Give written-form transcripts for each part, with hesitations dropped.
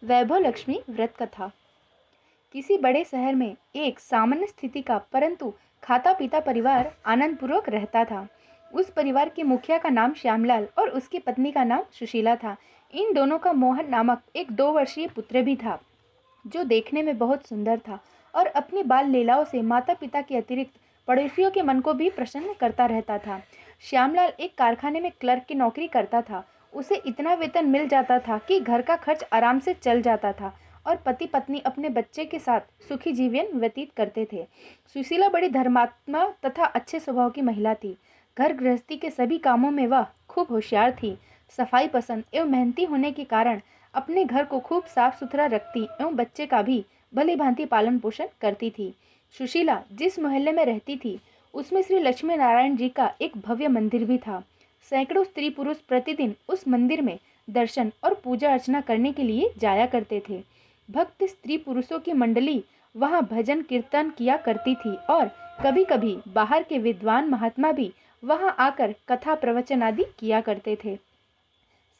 वैभव लक्ष्मी व्रत कथा। किसी बड़े शहर में एक सामान्य स्थिति का परंतु खाता पीता परिवार आनंद पूर्वक रहता था। उस परिवार के मुखिया का नाम श्यामलाल और उसकी पत्नी का नाम सुशीला था। इन दोनों का मोहन नामक एक 2 वर्षीय पुत्र भी था, जो देखने में बहुत सुंदर था और अपनी बाल लीलाओं से माता पिता के अतिरिक्त पड़ोसियों के मन को भी प्रसन्न करता रहता था। श्यामलाल एक कारखाने में क्लर्क की नौकरी करता था। उसे इतना वेतन मिल जाता था कि घर का खर्च आराम से चल जाता था और पति पत्नी अपने बच्चे के साथ सुखी जीवन व्यतीत करते थे। सुशीला बड़ी धर्मात्मा तथा अच्छे स्वभाव की महिला थी। घर गृहस्थी के सभी कामों में वह खूब होशियार थी। सफाई पसंद एवं मेहनती होने के कारण अपने घर को खूब साफ सुथरा रखती एवं बच्चे का भी भली भांति पालन पोषण करती थी। सुशीला जिस मोहल्ले में रहती थी उसमें श्री लक्ष्मी नारायण जी का एक भव्य मंदिर भी था। सैकड़ों स्त्री पुरुष प्रतिदिन उस मंदिर में दर्शन और पूजा अर्चना करने के लिए जाया करते थे। भक्त स्त्री पुरुषों की मंडली वहां भजन कीर्तन किया करती थी और कभी कभी बाहर के विद्वान महात्मा भी वहां आकर कथा प्रवचन आदि किया करते थे।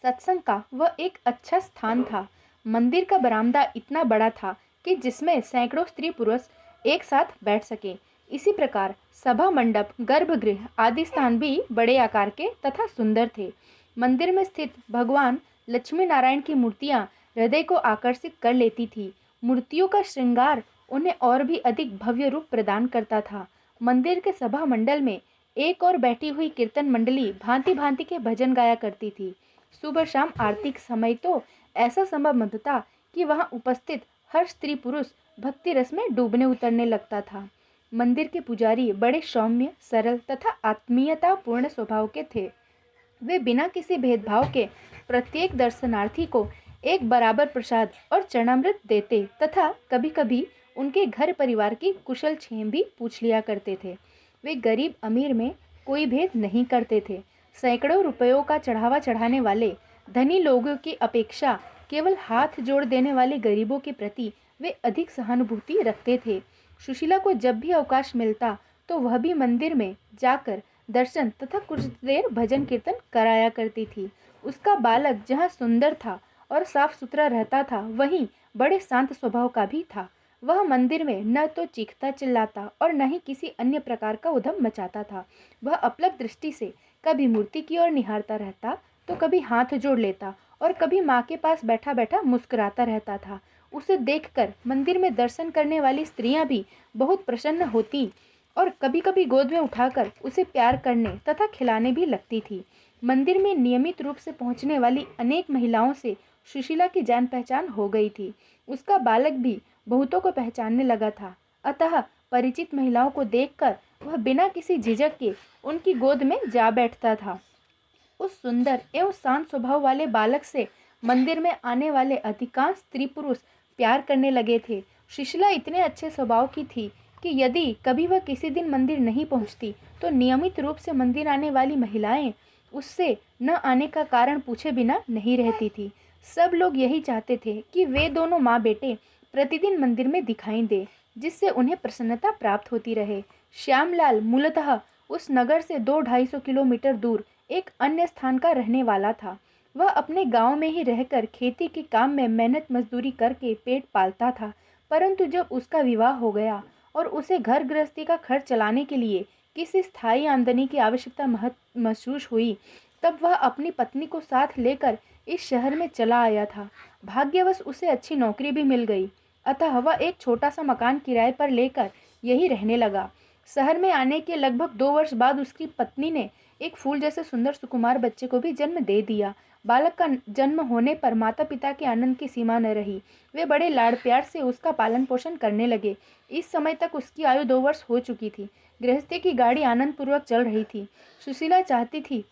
सत्संग का वह एक अच्छा स्थान था। मंदिर का बरामदा इतना बड़ा था कि जिसमें सैकड़ों स्त्री पुरुष एक साथ बैठ सके। इसी प्रकार सभा मंडप, गर्भगृह आदि स्थान भी बड़े आकार के तथा सुंदर थे। मंदिर में स्थित भगवान लक्ष्मी नारायण की मूर्तियां हृदय को आकर्षित कर लेती थी। मूर्तियों का श्रृंगार उन्हें और भी अधिक भव्य रूप प्रदान करता था। मंदिर के सभा मंडल में एक और बैठी हुई कीर्तन मंडली भांति भांति के भजन गाया करती थी। सुबह शाम आरती के समय तो ऐसा संभव था कि वहां उपस्थित हर स्त्री पुरुष भक्ति रस में डूबने उतरने लगता था। मंदिर के पुजारी बड़े सौम्य, सरल तथा आत्मीयता पूर्ण स्वभाव के थे। वे बिना किसी भेदभाव के प्रत्येक दर्शनार्थी को एक बराबर प्रसाद और चरणामृत देते तथा कभी कभी उनके घर परिवार की कुशल क्षेम भी पूछ लिया करते थे। वे गरीब अमीर में कोई भेद नहीं करते थे। सैकड़ों रुपयों का चढ़ावा चढ़ाने वाले धनी लोगों की अपेक्षा केवल हाथ जोड़ देने वाले गरीबों के प्रति वे अधिक सहानुभूति रखते थे। सुशीला को जब भी अवकाश मिलता तो वह भी मंदिर में जाकर दर्शन तथा कुछ देर भजन कीर्तन कराया करती थी। उसका बालक जहाँ सुंदर था और साफ सुथरा रहता था, वहीं बड़े शांत स्वभाव का भी था। वह मंदिर में न तो चीखता चिल्लाता और न ही किसी अन्य प्रकार का उधम मचाता था। वह अपलक दृष्टि से कभी मूर्ति की ओर निहारता रहता तो कभी हाथ जोड़ लेता और कभी माँ के पास बैठा बैठा मुस्कुराता रहता था। उसे देखकर मंदिर में दर्शन करने वाली स्त्रियां भी बहुत प्रसन्न होती और कभी कभी गोद में उठाकर उसे प्यार करने तथा खिलाने भी लगती थी। मंदिर में नियमित रूप से पहुंचने वाली अनेक महिलाओं से सुशीला की जान पहचान हो गई थी। उसका बालक भी बहुतों को पहचानने लगा था। अतः परिचित महिलाओं को देखकर वह बिना किसी झिझक के उनकी गोद में जा बैठता था। उस सुंदर एवं शांत स्वभाव वाले बालक से मंदिर में आने वाले अधिकांश स्त्री पुरुष प्यार करने लगे थे। सुशीला इतने अच्छे स्वभाव की थी कि यदि कभी वह किसी दिन मंदिर नहीं पहुंचती तो नियमित रूप से मंदिर आने वाली महिलाएं उससे न आने का कारण पूछे बिना नहीं रहती थी। सब लोग यही चाहते थे कि वे दोनों माँ बेटे प्रतिदिन मंदिर में दिखाई दे, जिससे उन्हें प्रसन्नता प्राप्त होती रहे। श्यामलाल मूलतः उस नगर से 200-250 किलोमीटर दूर एक अन्य स्थान का रहने वाला था। वह अपने गांव में ही रहकर खेती के काम में मेहनत मजदूरी करके पेट पालता था, परंतु जब उसका विवाह हो गया और उसे घर गृहस्थी का खर्च चलाने के लिए किसी स्थायी आमदनी की आवश्यकता महसूस हुई, तब वह अपनी पत्नी को साथ लेकर इस शहर में चला आया था। भाग्यवश उसे अच्छी नौकरी भी मिल गई, अतः वह एक छोटा सा मकान किराए पर लेकर यही रहने लगा। शहर में आने के लगभग 2 वर्ष बाद उसकी पत्नी ने एक फूल जैसे सुंदर सुकुमार बच्चे को भी जन्म दे दिया। बालक का जन्म होने पर माता पिता के आनंद की सीमा न रही। वे बड़े लाड़ प्यार से उसका पालन पोषण करने लगे। इस समय तक उसकी आयु 2 वर्ष हो चुकी थी। गृहस्थी की गाड़ी आनंद पूर्वक चल रही थी। सुशीला चाहती थी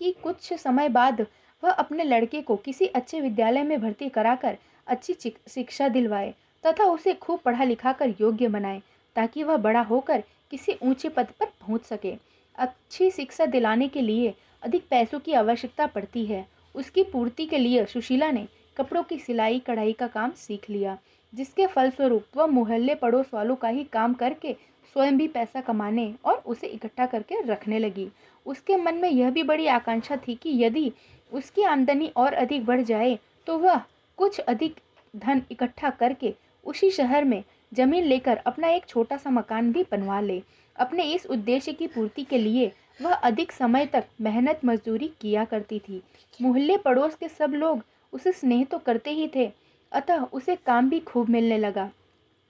कि कुछ समय बाद वह अपने लड़के को किसी अच्छे विद्यालय में भर्ती कराकर अच्छी शिक्षा दिलवाए तथा उसे खूब पढ़ा लिखा कर योग्य बनाए, ताकि वह बड़ा होकर किसी ऊंचे पद पर पहुंच सके। अच्छी शिक्षा दिलाने के लिए अधिक पैसों की आवश्यकता पड़ती है। उसकी पूर्ति के लिए सुशीला ने कपड़ों की सिलाई कढ़ाई का काम सीख लिया, जिसके फलस्वरूप वह मोहल्ले पड़ोस वालों का ही काम करके स्वयं भी पैसा कमाने और उसे इकट्ठा करके रखने लगी। उसके मन में यह भी बड़ी आकांक्षा थी कि यदि उसकी आमदनी और अधिक बढ़ जाए तो वह कुछ अधिक धन इकट्ठा करके उसी शहर में जमीन लेकर अपना एक छोटा सा मकान भी बनवा ले। अपने इस उद्देश्य की पूर्ति के लिए वह अधिक समय तक मेहनत मजदूरी किया करती थी। मोहल्ले पड़ोस के सब लोग उसे स्नेह तो करते ही थे, अतः उसे काम भी खूब मिलने लगा।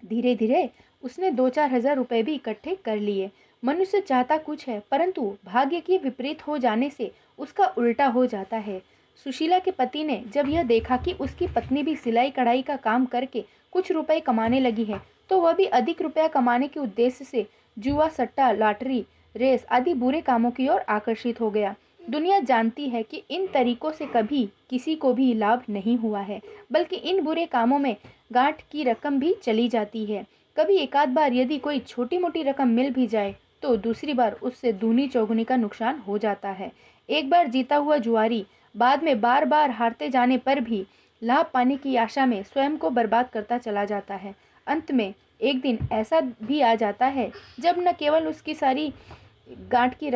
धीरे धीरे उसने 2-4 हज़ार रुपये भी इकट्ठे कर लिए। मनुष्य चाहता कुछ है, परंतु भाग्य के विपरीत हो जाने से उसका उल्टा हो जाता है। सुशीला के पति ने जब यह देखा कि उसकी पत्नी भी सिलाई कढ़ाई का काम करके कुछ रुपए कमाने लगी है, तो वह भी अधिक रुपया कमाने के उद्देश्य से जुआ, सट्टा, लॉटरी, रेस आदि बुरे कामों की ओर आकर्षित हो गया। दुनिया जानती है कि इन तरीकों से कभी किसी को भी लाभ नहीं हुआ है, बल्कि इन बुरे कामों में गांठ की रकम भी चली जाती है। कभी एकाध बार यदि कोई छोटी मोटी रकम मिल भी जाए तो दूसरी बार उससे दूनी चौगुनी का नुकसान हो जाता है। एक बार जीता हुआ जुआरी बाद में बार बार हारते जाने पर भी लाभ पाने की आशा में स्वयं को बर्बाद करता चला जाता है। अंत में एक दिन ऐसा भी आ जाता है जब न केवल उसकी सारी गांठ की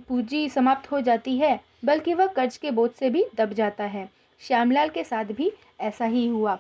पूंजी समाप्त हो जाती है, बल्कि वह कर्ज के बोझ से भी दब जाता है। श्यामलाल के साथ भी ऐसा ही हुआ।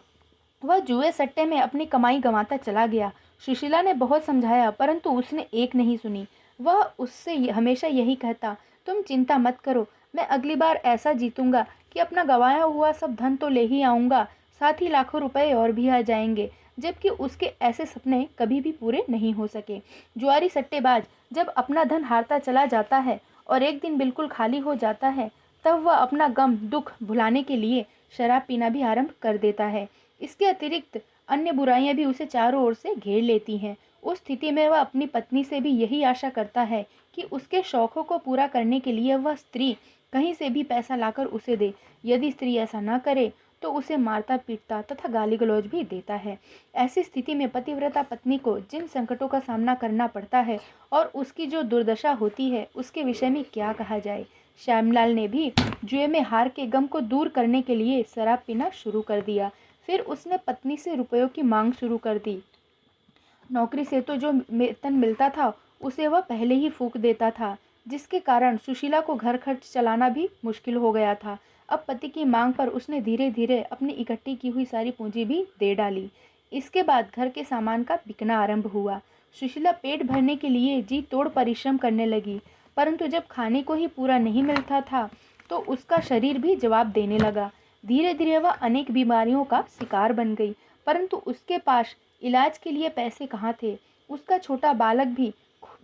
वह जुए सट्टे में अपनी कमाई गंवाता चला गया। सुशीला ने बहुत समझाया, परंतु उसने एक नहीं सुनी। वह उससे हमेशा यही कहता, तुम चिंता मत करो, मैं अगली बार ऐसा जीतूंगा कि अपना गंवाया हुआ सब धन तो ले ही आऊँगा, साथ ही लाखों रुपए और भी आ जाएंगे। जबकि उसके ऐसे सपने कभी भी पूरे नहीं हो सके। जुआरी सट्टेबाज जब अपना धन हारता चला जाता है और एक दिन बिल्कुल खाली हो जाता है, तब वह अपना गम दुख भुलाने के लिए शराब पीना भी आरंभ कर देता है। इसके अतिरिक्त अन्य बुराइयां भी उसे चारों ओर से घेर लेती हैं। उस स्थिति में वह अपनी पत्नी से भी यही आशा करता है कि उसके शौकों को पूरा करने के लिए वह स्त्री कहीं से भी पैसा लाकर उसे दे। यदि स्त्री ऐसा न करे तो उसे मारता पीटता तथा गाली गलौज भी देता है। ऐसी स्थिति में पतिव्रता पत्नी को जिन संकटों का सामना करना पड़ता है और उसकी जो दुर्दशा होती है, उसके विषय में क्या कहा जाए। श्यामलाल ने भी जुए में हार के गम को दूर करने के लिए शराब पीना शुरू कर दिया। फिर उसने पत्नी से रुपयों की मांग शुरू कर दी। नौकरी से तो जो वेतन मिलता था उसे वह पहले ही फूंक देता था, जिसके कारण सुशीला को घर खर्च चलाना भी मुश्किल हो गया था। अब पति की मांग पर उसने धीरे धीरे अपनी इकट्ठी की हुई सारी पूंजी भी दे डाली। इसके बाद घर के सामान का बिकना आरंभ हुआ। सुशीला पेट भरने के लिए जी तोड़ परिश्रम करने लगी, परंतु जब खाने को ही पूरा नहीं मिलता था तो उसका शरीर भी जवाब देने लगा। धीरे धीरे वह अनेक बीमारियों का शिकार बन गई, परंतु उसके पास इलाज के लिए पैसे कहाँ थे। उसका छोटा बालक भी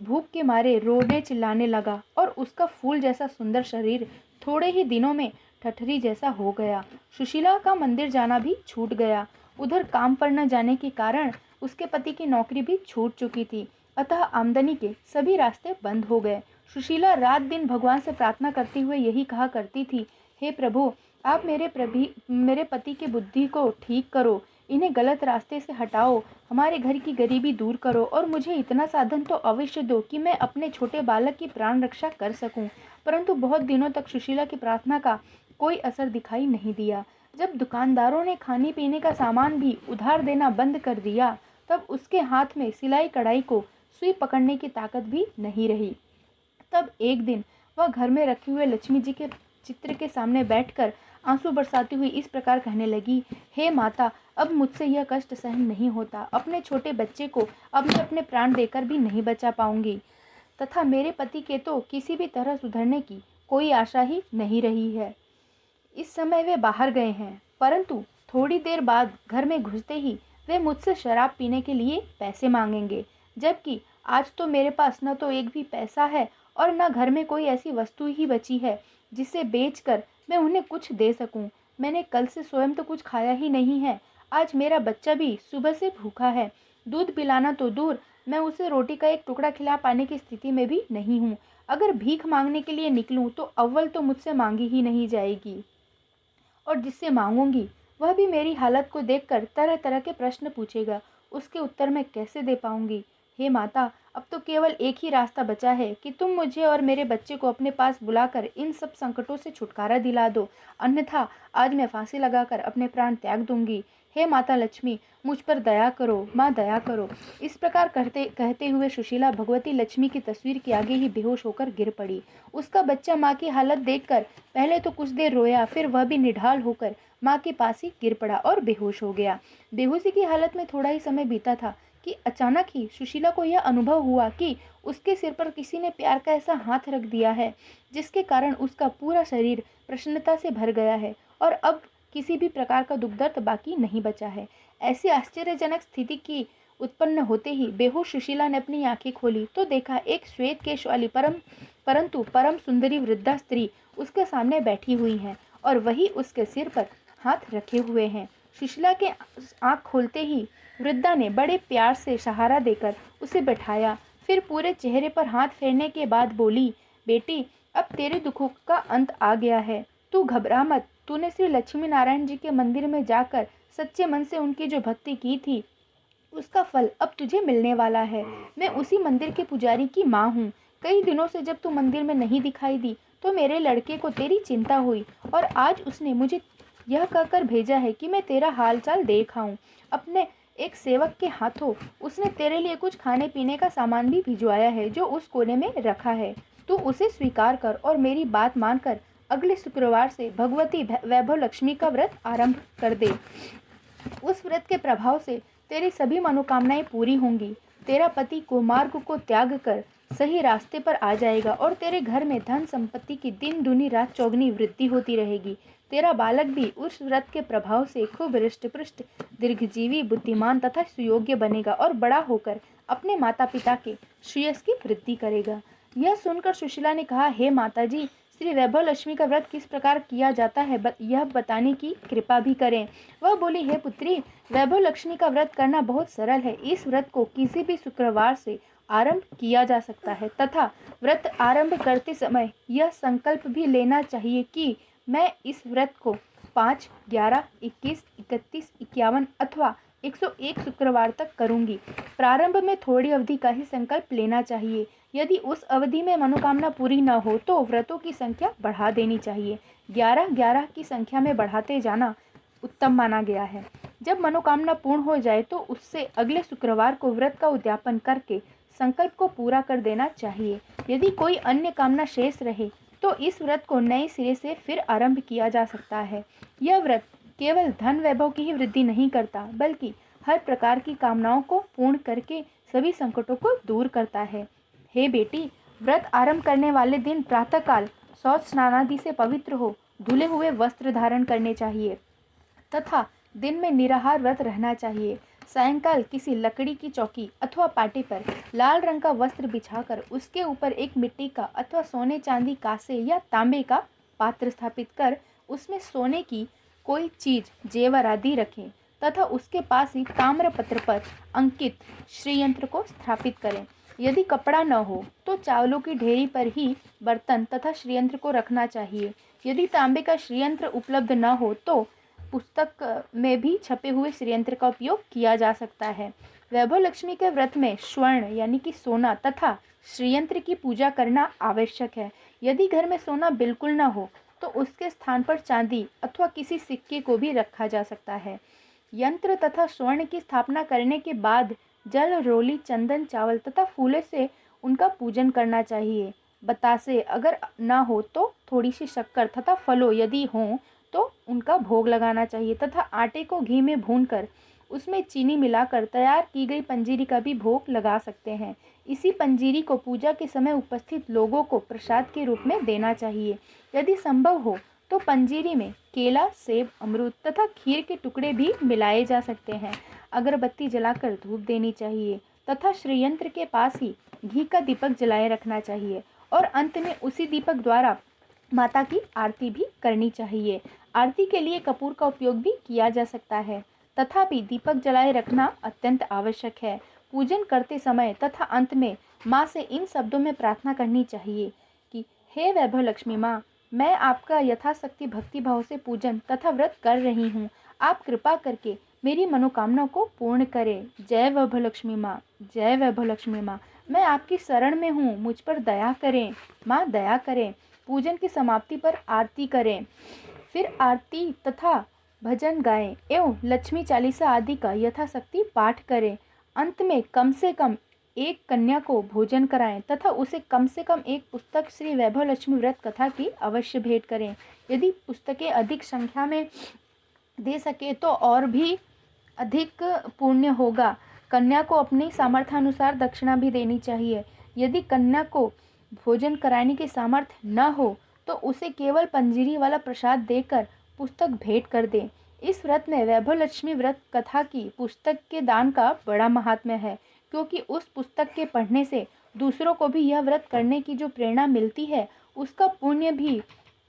भूख के मारे रोने चिल्लाने लगा और उसका फूल जैसा सुंदर शरीर थोड़े ही दिनों में ठठरी जैसा हो गया। सुशीला का मंदिर जाना भी छूट गया। उधर काम पर न जाने के कारण उसके पति की नौकरी भी छूट चुकी थी, अतः आमदनी के सभी रास्ते बंद हो गए। सुशीला रात दिन भगवान से प्रार्थना करते हुए यही कहा करती थी, हे प्रभु, आप मेरे पति की बुद्धि को ठीक करो, इन्हें गलत रास्ते से हटाओ, हमारे घर की गरीबी दूर करो और मुझे इतना साधन तो अवश्य दो कि मैं अपने छोटे बालक की प्राण रक्षा कर सकूं। परंतु बहुत दिनों तक सुशीला की प्रार्थना का कोई असर दिखाई नहीं दिया। जब दुकानदारों ने खाने पीने का सामान भी उधार देना बंद कर दिया, तब उसके हाथ में सिलाई कढ़ाई को सुई पकड़ने की ताकत भी नहीं रही। तब एक दिन वह घर में रखे हुए लक्ष्मी जी के चित्र के सामने बैठकर आंसू बरसाती हुई इस प्रकार कहने लगी, हे माता, अब मुझसे यह कष्ट सहन नहीं होता। अपने छोटे बच्चे को अब मैं अपने प्राण देकर भी नहीं बचा पाऊंगी, तथा मेरे पति के तो किसी भी तरह सुधरने की कोई आशा ही नहीं रही है। इस समय वे बाहर गए हैं, परंतु थोड़ी देर बाद घर में घुसते ही वे मुझसे शराब पीने के लिए पैसे मांगेंगे, जबकि आज तो मेरे पास न तो एक भी पैसा है और न घर में कोई ऐसी वस्तु ही बची है जिसे बेचकर मैं उन्हें कुछ दे सकूं। मैंने कल से स्वयं तो कुछ खाया ही नहीं है। आज मेरा बच्चा भी सुबह से भूखा है। दूध पिलाना तो दूर, मैं उसे रोटी का एक टुकड़ा खिला पाने की स्थिति में भी नहीं हूँ। अगर भीख मांगने के लिए निकलूं तो अव्वल तो मुझसे मांगी ही नहीं जाएगी, और जिससे मांगूंगी वह भी मेरी हालत को देखकर तरह तरह के प्रश्न पूछेगा। उसके उत्तर मैं कैसे दे पाऊंगी। हे माता, अब तो केवल एक ही रास्ता बचा है कि तुम मुझे और मेरे बच्चे को अपने पास बुलाकर इन सब संकटों से छुटकारा दिला दो, अन्यथा आज मैं फांसी लगाकर अपने प्राण त्याग दूंगी। हे माता लक्ष्मी, मुझ पर दया करो, माँ दया करो। इस प्रकार कहते हुए सुशीला भगवती लक्ष्मी की तस्वीर के आगे ही बेहोश होकर गिर पड़ी। उसका बच्चा माँ की हालत देखकर पहले तो कुछ देर रोया, फिर वह भी निढाल होकर माँ के पास ही गिर पड़ा और बेहोश हो गया। बेहोशी की हालत में थोड़ा ही समय बीता था कि अचानक ही सुशीला को यह अनुभव हुआ कि उसके सिर पर किसी ने प्यार का ऐसा हाथ रख दिया है जिसके कारण उसका पूरा शरीर प्रसन्नता से भर गया है और अब किसी भी प्रकार का दुख दर्द बाकी नहीं बचा है। ऐसी आश्चर्यजनक स्थिति की उत्पन्न होते ही बेहोश सुशीला ने अपनी आंखें खोली तो देखा एक श्वेत केश वाली परंतु परम सुंदरी वृद्धा स्त्री उसके सामने बैठी हुई है और वही उसके सिर पर हाथ रखे हुए हैं। सुशीला के आंख खोलते ही वृद्धा ने बड़े प्यार से सहारा देकर उसे बैठाया, फिर पूरे चेहरे पर हाथ फेरने के बाद बोली, बेटी, अब तेरे दुखों का अंत आ गया है, तू घबरा मत। तूने श्री लक्ष्मी नारायण जी के मंदिर में जाकर सच्चे मन से उनकी जो भक्ति की थी उसका फल अब तुझे मिलने वाला है। मैं उसी मंदिर के पुजारी की माँ हूँ। कई दिनों से जब तू मंदिर में नहीं दिखाई दी तो मेरे लड़के को तेरी चिंता हुई और आज उसने मुझे यह कहकर भेजा है कि मैं तेरा हालचाल देख आऊं। अपने एक सेवक के हाथों उसने तेरे लिए कुछ खाने पीने का सामान भी भिजवाया है जो उस कोने में रखा है। तू उसे स्वीकार कर और मेरी बात मानकर अगले शुक्रवार से भगवती वैभव लक्ष्मी का व्रत आरंभ कर दे। उस व्रत के प्रभाव से तेरी सभी मनोकामनाएं पूरी होंगी। तेरा पति कुमार्ग को त्याग कर सही रास्ते पर आ जाएगा और तेरे घर में धन संपत्ति की दिन दूनी रात चौगनी वृद्धि होती रहेगी। तेरा बालक भी उस व्रत के प्रभाव से खूब हृष्ट-पुष्ट, दीर्घजीवी, बुद्धिमान तथा सुयोग्य बनेगा और बड़ा होकर अपने माता पिता के श्रेयस की वृद्धि करेगा। यह सुनकर सुशीला ने कहा, हे माता जी, श्री वैभव लक्ष्मी का व्रत किस प्रकार किया जाता है यह बताने की कृपा भी करें। वह बोली, हे पुत्री, वैभव लक्ष्मी का व्रत करना बहुत सरल है। इस व्रत को किसी भी शुक्रवार से आरंभ किया जा सकता है तथा व्रत आरंभ करते समय यह संकल्प भी लेना चाहिए कि मैं इस व्रत को 5, 11, 21, 31, 51 अथवा 101 शुक्रवार तक करूंगी। प्रारंभ में थोड़ी अवधि का ही संकल्प लेना चाहिए। यदि उस अवधि में मनोकामना पूरी न हो तो व्रतों की संख्या बढ़ा देनी चाहिए। 11-11 की संख्या में बढ़ाते जाना उत्तम माना गया है। जब मनोकामना पूर्ण हो जाए तो उससे अगले शुक्रवार को व्रत का उद्यापन करके संकल्प को पूरा कर देना चाहिए। यदि कोई अन्य कामना शेष रहे तो इस व्रत को नए सिरे से फिर आरंभ किया जा सकता है। यह व्रत केवल धन वैभव की ही वृद्धि नहीं करता बल्कि हर प्रकार की कामनाओं को पूर्ण करके सभी संकटों को दूर करता है। हे बेटी, व्रत आरंभ करने वाले दिन प्रातःकाल शौच स्नानादि से पवित्र हो धुले हुए वस्त्र धारण करने चाहिए तथा दिन में निराहार व्रत रहना चाहिए। सायंकाल किसी लकड़ी की चौकी अथवा पाटे पर लाल रंग का वस्त्र बिछाकर उसके ऊपर एक मिट्टी का अथवा सोने चांदी कांसे या तांबे का पात्र स्थापित कर उसमें सोने की कोई चीज जेवर आदि रखें तथा उसके पास ही ताम्र पत्र पर अंकित श्रीयंत्र को स्थापित करें। यदि कपड़ा न हो तो चावलों की ढेरी पर ही बर्तन तथा श्रीयंत्र को रखना चाहिए। यदि तांबे का श्रीयंत्र उपलब्ध न हो तो पुस्तक में भी छपे हुए श्रीयंत्र का उपयोग किया जा सकता है। वैभव लक्ष्मी के व्रत में स्वर्ण यानी कि सोना तथा श्रीयंत्र की पूजा करना आवश्यक है। यदि घर में सोना बिल्कुल न हो तो उसके स्थान पर चांदी अथवा किसी सिक्के को भी रखा जा सकता है। यंत्र तथा स्वर्ण की स्थापना करने के बाद जल, रोली, चंदन, चावल तथा फूलों से उनका पूजन करना चाहिए। बतासे अगर न हो तो थोड़ी सी शक्कर तथा फलों यदि हों तो उनका भोग लगाना चाहिए तथा आटे को घी में भूनकर उसमें चीनी मिलाकर तैयार की गई पंजीरी का भी भोग लगा सकते हैं। इसी पंजीरी को पूजा के समय उपस्थित लोगों को प्रसाद के रूप में देना चाहिए। यदि संभव हो तो पंजीरी में केला, सेब, अमरूद तथा खीर के टुकड़े भी मिलाए जा सकते हैं। अगरबत्ती जलाकर धूप देनी चाहिए तथा श्रीयंत्र के पास ही घी का दीपक जलाए रखना चाहिए और अंत में उसी दीपक द्वारा माता की आरती भी करनी चाहिए। आरती के लिए कपूर का उपयोग भी किया जा सकता है तथापि दीपक जलाए रखना अत्यंत आवश्यक है। पूजन करते समय तथा अंत में माँ से इन शब्दों में प्रार्थना करनी चाहिए कि हे वैभव लक्ष्मी माँ, मैं आपका यथाशक्ति भक्ति भाव से पूजन तथा व्रत कर रही हूँ। आप कृपा करके मेरी मनोकामना को पूर्ण करे। जय वैभवलक्ष्मी माँ, जय वैभवलक्ष्मी माँ, मैं आपकी शरण में हूँ, मुझ पर दया करें माँ, दया करें। पूजन की समाप्ति पर आरती करें, फिर आरती तथा भजन गाएं एवं लक्ष्मी चालीसा आदि का यथाशक्ति पाठ करें। अंत में कम से कम एक कन्या को भोजन कराएं तथा उसे कम से कम एक पुस्तक श्री वैभव लक्ष्मी व्रत कथा की अवश्य भेंट करें। यदि पुस्तकें अधिक संख्या में दे सके तो और भी अधिक पुण्य होगा। कन्या को अपनी सामर्थ्यानुसार दक्षिणा भी देनी चाहिए। यदि कन्या को भोजन कराने की सामर्थ्य न हो तो उसे केवल पंजीरी वाला प्रसाद देकर पुस्तक भेंट कर दें। इस व्रत में वैभव लक्ष्मी व्रत कथा की पुस्तक के दान का बड़ा महात्म्य है, क्योंकि उस पुस्तक के पढ़ने से दूसरों को भी यह व्रत करने की जो प्रेरणा मिलती है, उसका पुण्य भी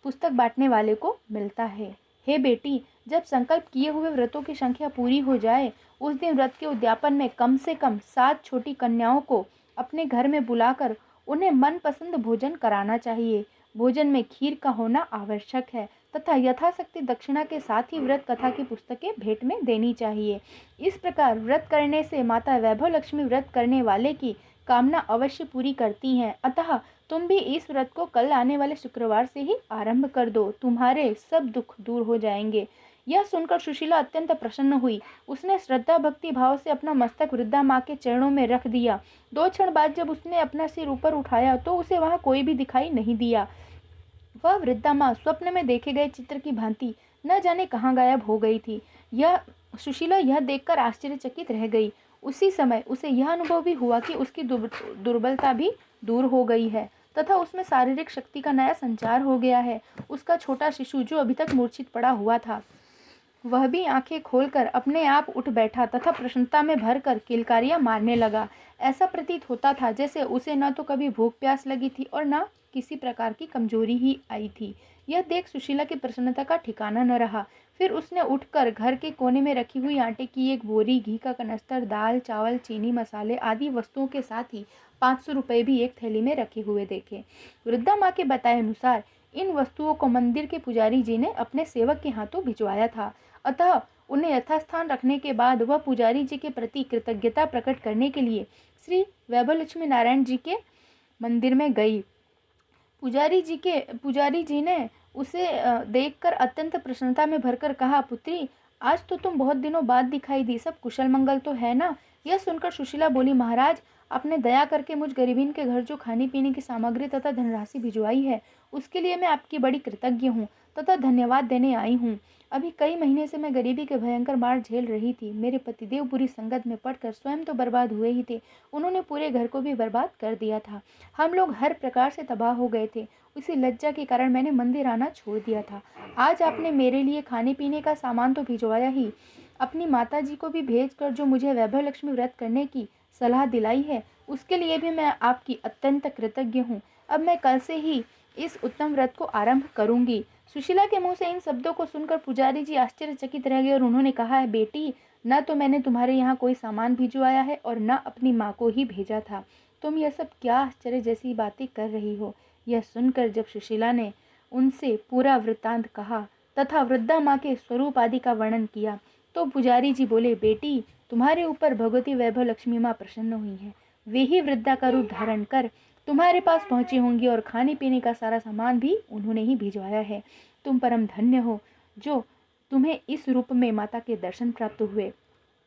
पुस्तक बांटने वाले को मिलता है। हे बेटी, जब संकल्प किए हुए व्रतों की संख्या पूरी हो जाए, उस दिन व्रत के उद्यापन में कम से कम 7 छोटी कन्याओं को अपने घर में बुलाकर उन्हें मनपसंद भोजन कराना चाहिए। भोजन में खीर का होना आवश्यक है तथा यथाशक्ति दक्षिणा के साथ ही व्रत कथा की पुस्तकें भेंट में देनी चाहिए। इस प्रकार व्रत करने से माता वैभव लक्ष्मी व्रत करने वाले की कामना अवश्य पूरी करती हैं। अतः तुम भी इस व्रत को कल आने वाले शुक्रवार से ही आरंभ कर दो, तुम्हारे सब दुख दूर हो जाएंगे। यह सुनकर सुशीला अत्यंत प्रसन्न हुई। उसने श्रद्धा भक्ति भाव से अपना मस्तक वृद्धा माँ के चरणों में रख दिया। 2 क्षण बाद जब उसने अपना सिर ऊपर उठाया तो उसे वहां कोई भी दिखाई नहीं दिया। वह वृद्धा माँ स्वप्न में देखे गए चित्र की भांति न जाने कहाँ गायब हो गई थी। सुशीला यह देखकर आश्चर्यचकित रह गई। उसी समय उसे यह अनुभव भी हुआ कि उसकी दुर्बलता भी दूर हो गई है तथा उसमें शारीरिक शक्ति का नया संचार हो गया है। उसका छोटा शिशु जो अभी तक मूर्छित पड़ा हुआ था, वह भी आंखें खोलकर अपने आप उठ बैठा तथा प्रसन्नता में भरकर किलकारियां मारने लगा। ऐसा प्रतीत होता था जैसे उसे न तो कभी भूख प्यास लगी थी और न किसी प्रकार की कमजोरी ही आई थी। यह देख सुशीला की प्रसन्नता का ठिकाना न रहा। फिर उसने उठकर घर के कोने में रखी हुई आटे की एक बोरी, घी का कनस्तर, दाल चावल चीनी मसाले आदि वस्तुओं के साथ ही 500 रुपये भी एक थैली में रखे हुए देखे। वृद्धा माँ के बताए अनुसार इन वस्तुओं को मंदिर के पुजारी जी ने अपने सेवक के हाथों भिजवाया था। अतः उन्हें यथास्थान रखने के बाद वह पुजारी जी के प्रति कृतज्ञता प्रकट करने के लिए श्री वैभव लक्ष्मी नारायण जी के मंदिर में गई। पुजारी जी ने उसे देखकर अत्यंत प्रसन्नता में भरकर कहा, पुत्री, आज तो तुम बहुत दिनों बाद दिखाई दी, सब कुशल मंगल तो है ना? यह सुनकर सुशीला बोली, महाराज, आपने दया करके मुझ गरीबीन के घर जो खाने पीने की सामग्री तथा धनराशि भिजवाई है, उसके लिए मैं आपकी बड़ी कृतज्ञ हूँ तथा धन्यवाद देने आई हूँ। अभी कई महीने से मैं गरीबी के भयंकर मार झेल रही थी। मेरे पतिदेव बुरी संगत में पड़कर स्वयं तो बर्बाद हुए ही थे, उन्होंने पूरे घर को भी बर्बाद कर दिया था। हम लोग हर प्रकार से तबाह हो गए थे। उसी लज्जा के कारण मैंने मंदिर आना छोड़ दिया था। आज आपने मेरे लिए खाने पीने का सामान तो भिजवाया ही, अपनी माता जी को भी भेज कर जो मुझे वैभव लक्ष्मी व्रत करने की सलाह दिलाई है, उसके लिए भी मैं आपकी अत्यंत कृतज्ञ हूँ। अब मैं कल से ही इस उत्तम व्रत को आरंभ करूंगी। सुशीला के मुंह से इन शब्दों को सुनकर पुजारी जी आश्चर्यचकित रह गए और उन्होंने कहा, है बेटी, न तो मैंने तुम्हारे यहाँ कोई सामान भिजवाया है और न अपनी माँ को ही भेजा था। तुम यह सब क्या आश्चर्य जैसी बातें कर रही हो? यह सुनकर जब सुशीला ने उनसे पूरा वृत्तांत कहा तथा वृद्धा माँ के स्वरूप आदि का वर्णन किया तो पुजारी जी बोले, बेटी, तुम्हारे ऊपर भगवती वैभव लक्ष्मी माँ प्रसन्न हुई हैं। वे ही वृद्धा का रूप धारण कर तुम्हारे पास पहुंची होंगी और खाने पीने का सारा सामान भी उन्होंने ही भिजवाया है। तुम परम धन्य हो जो तुम्हें इस रूप में माता के दर्शन प्राप्त हुए।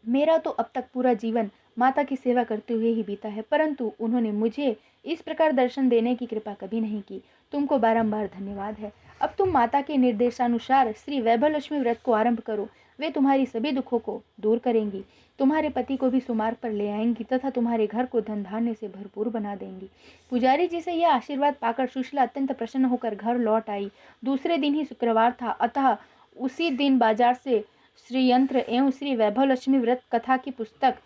मेरा तो अब तक पूरा जीवन माता की सेवा करते हुए ही बीता है, परंतु उन्होंने मुझे इस प्रकार दर्शन देने की कृपा कभी नहीं की। तुमको बारंबार धन्यवाद है। अब तुम माता के निर्देशानुसार श्री वैभव लक्ष्मी व्रत को आरंभ करो। वे तुम्हारी सभी दुखों को दूर करेंगी, तुम्हारे पति को भी सुमार्ग पर ले आएंगी तथा तुम्हारे घर को धन धान्य से भरपूर बना देंगी। पुजारी जी से यह आशीर्वाद पाकर सुशीला अत्यंत प्रसन्न होकर घर लौट आई। दूसरे दिन ही शुक्रवार था, अतः उसी दिन बाजार से श्री यंत्र एवं श्री वैभव लक्ष्मी व्रत कथा की पुस्तक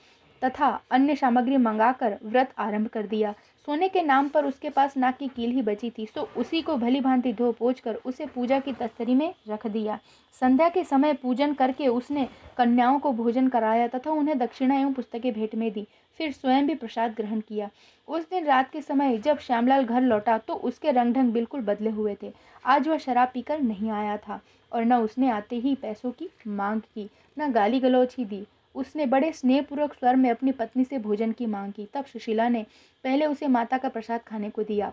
तथा अन्य सामग्री मंगाकर व्रत आरंभ कर दिया। सोने के नाम पर उसके पास नाक की कील ही बची थी, सो उसी को भली भांति धो पोंछ कर उसे पूजा की तस्तरी में रख दिया। संध्या के समय पूजन करके उसने कन्याओं को भोजन कराया तथा उन्हें दक्षिणा एवं पुस्तकें भेंट में दी। फिर स्वयं भी प्रसाद ग्रहण किया। उस दिन रात के समय जब श्यामलाल घर लौटा तो उसके रंग ढंग बिल्कुल बदले हुए थे। आज वह शराब पीकर नहीं आया था और न उसने आते ही पैसों की मांग की, न गाली गलौज ही दी। उसने बड़े स्नेहपूर्वक स्वर में अपनी पत्नी से भोजन की मांग की। तब सुशीला ने पहले उसे माता का प्रसाद खाने को दिया।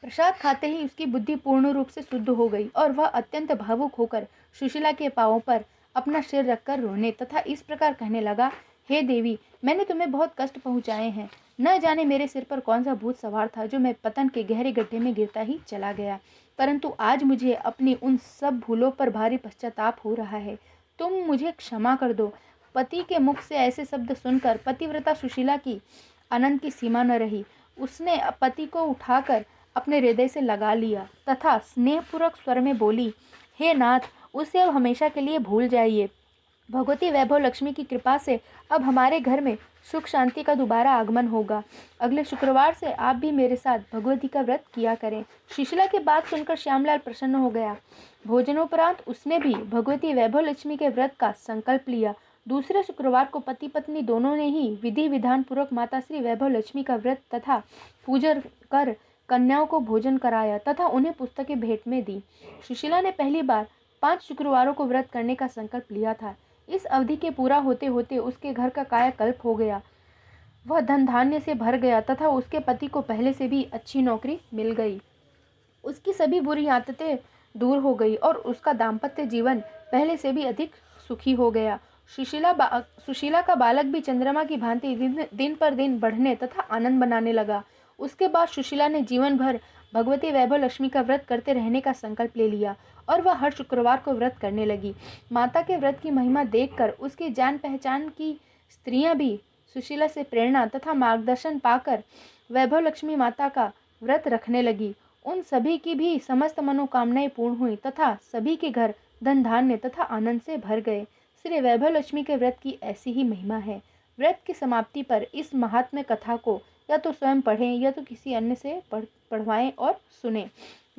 प्रसाद खाते ही उसकी बुद्धि पूर्ण रूप से शुद्ध हो गई और वह अत्यंत भावुक होकर सुशीला के पांवों पर अपना सिर रखकर रोने तथा इस प्रकार कहने लगा, हे देवी, मैंने तुम्हें बहुत कष्ट पहुंचाए हैं। न जाने मेरे सिर पर कौन सा भूत सवार था जो मैं पतन के गहरे गड्ढे में गिरता ही चला गया, परंतु आज मुझे अपनी उन सब भूलों पर भारी पश्चाताप हो रहा है। तुम मुझे क्षमा कर दो। पति के मुख से ऐसे शब्द सुनकर पतिव्रता सुशीला की आनंद की सीमा न रही। उसने पति को उठाकर अपने हृदय से लगा लिया तथा स्नेहपूर्वक स्वर में बोली, हे नाथ, उसे अब हमेशा के लिए भूल जाइए। भगवती वैभव लक्ष्मी की कृपा से अब हमारे घर में सुख शांति का दोबारा आगमन होगा। अगले शुक्रवार से आप भी मेरे साथ भगवती का व्रत किया करें। सुशीला की बात सुनकर श्यामलाल प्रसन्न हो गया। भोजनोपरांत उसने भी भगवती वैभव लक्ष्मी के व्रत का संकल्प लिया। दूसरे शुक्रवार को पति पत्नी दोनों ने ही विधि विधान पूर्वक माता श्री वैभव लक्ष्मी का व्रत तथा पूजन कर कन्याओं को भोजन कराया तथा उन्हें पुस्तकें भेंट में दी। सुशीला ने पहली बार 5 शुक्रवारों को व्रत करने का संकल्प लिया था। इस अवधि के पूरा होते होते उसके घर का कायाकल्प हो गया। वह धन धान्य से भर गया तथा उसके पति को पहले से भी अच्छी नौकरी मिल गई। उसकी सभी बुरी आदतें दूर हो गई और उसका दाम्पत्य जीवन पहले से भी अधिक सुखी हो गया। सुशीला का बालक भी चंद्रमा की भांति दिन पर दिन बढ़ने तथा आनंद बनाने लगा। उसके बाद सुशीला ने जीवन भर भगवती वैभव लक्ष्मी का व्रत करते रहने का संकल्प ले लिया और वह हर शुक्रवार को व्रत करने लगी। माता के व्रत की महिमा देखकर उसकी जान पहचान की स्त्रियां भी सुशीला से प्रेरणा तथा मार्गदर्शन पाकर वैभव लक्ष्मी माता का व्रत रखने लगी। उन सभी की भी समस्त मनोकामनाएं पूर्ण हुई तथा सभी के घर धन धान्य तथा आनंद से भर गए। श्री वैभव लक्ष्मी के व्रत की ऐसी ही महिमा है। व्रत की समाप्ति पर इस महात्म्य कथा को या तो स्वयं पढ़ें या तो किसी अन्य से पढ़वाएं और सुने।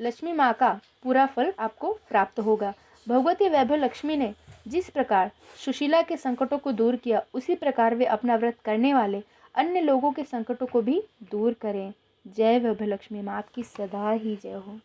लक्ष्मी माँ का पूरा फल आपको प्राप्त होगा। भगवती वैभव लक्ष्मी ने जिस प्रकार सुशीला के संकटों को दूर किया, उसी प्रकार वे अपना व्रत करने वाले अन्य लोगों के संकटों को भी दूर करें। जय वैभव लक्ष्मी माँ, आपकी सदा ही जय हो।